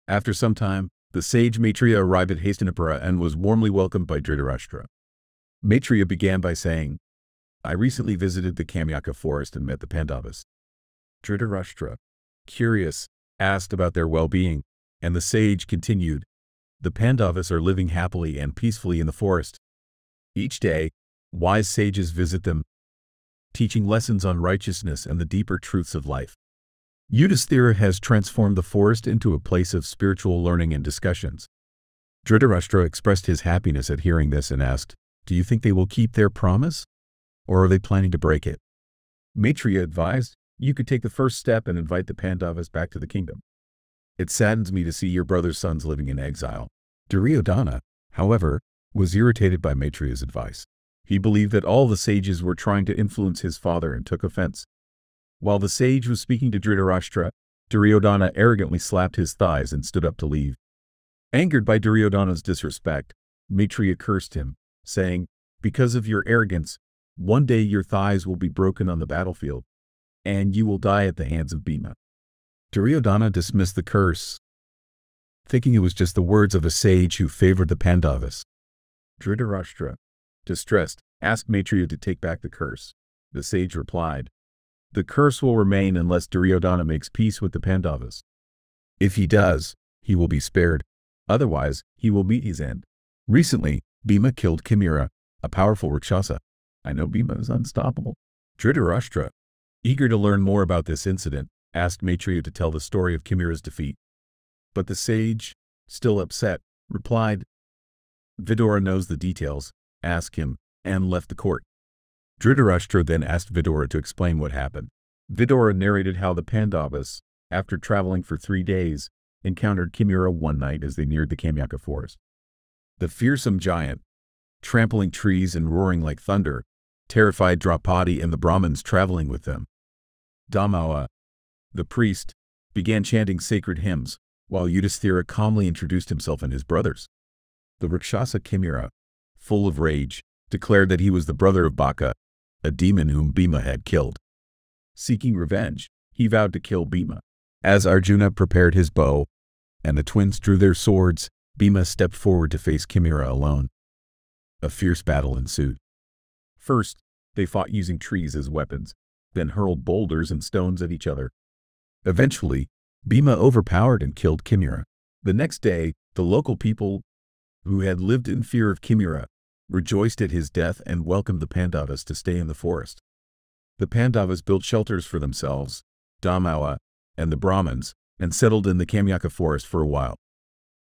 After some time, the sage Maitreya arrived at Hastinapura and was warmly welcomed by Dhritarashtra. Maitreya began by saying, "I recently visited the Kamyaka forest and met the Pandavas." Dhritarashtra, curious, asked about their well-being, and the sage continued, "The Pandavas are living happily and peacefully in the forest. Each day, wise sages visit them, teaching lessons on righteousness and the deeper truths of life. Yudhisthira has transformed the forest into a place of spiritual learning and discussions." Dhritarashtra expressed his happiness at hearing this and asked, "Do you think they will keep their promise? Or are they planning to break it?" Maitreya advised, "You could take the first step and invite the Pandavas back to the kingdom. It saddens me to see your brother's sons living in exile." Duryodhana, however, was irritated by Maitreya's advice. He believed that all the sages were trying to influence his father and took offense. While the sage was speaking to Dhritarashtra, Duryodhana arrogantly slapped his thighs and stood up to leave. Angered by Duryodhana's disrespect, Maitreya cursed him, saying, "Because of your arrogance, one day your thighs will be broken on the battlefield, and you will die at the hands of Bhima." Duryodhana dismissed the curse, thinking it was just the words of a sage who favored the Pandavas. Dhritarashtra, distressed, asked Maitreya to take back the curse. The sage replied, "The curse will remain unless Duryodhana makes peace with the Pandavas. If he does, he will be spared. Otherwise, he will meet his end." Recently, Bhima killed Kimura, a powerful Rakshasa. I know Bhima is unstoppable. Dhritarashtra, eager to learn more about this incident, asked Maitreya to tell the story of Kimura's defeat. But the sage, still upset, replied, "Vidura knows the details, ask him," and left the court. Dhritarashtra then asked Vidura to explain what happened. Vidura narrated how the Pandavas, after traveling for 3 days, encountered Kimura one night as they neared the Kamyaka forest. The fearsome giant, trampling trees and roaring like thunder, terrified Draupadi and the Brahmins traveling with them. Dhammawa, the priest, began chanting sacred hymns, while Yudhisthira calmly introduced himself and his brothers. The Rakshasa Kimura, full of rage, declared that he was the brother of Baka, a demon whom Bhima had killed. Seeking revenge, he vowed to kill Bhima. As Arjuna prepared his bow, and the twins drew their swords, Bhima stepped forward to face Kimura alone. A fierce battle ensued. First, they fought using trees as weapons, then hurled boulders and stones at each other. Eventually, Bhima overpowered and killed Kimura. The next day, the local people, who had lived in fear of Kimura, rejoiced at his death and welcomed the Pandavas to stay in the forest. The Pandavas built shelters for themselves, Dhammawa, and the Brahmins, and settled in the Kamyaka forest for a while.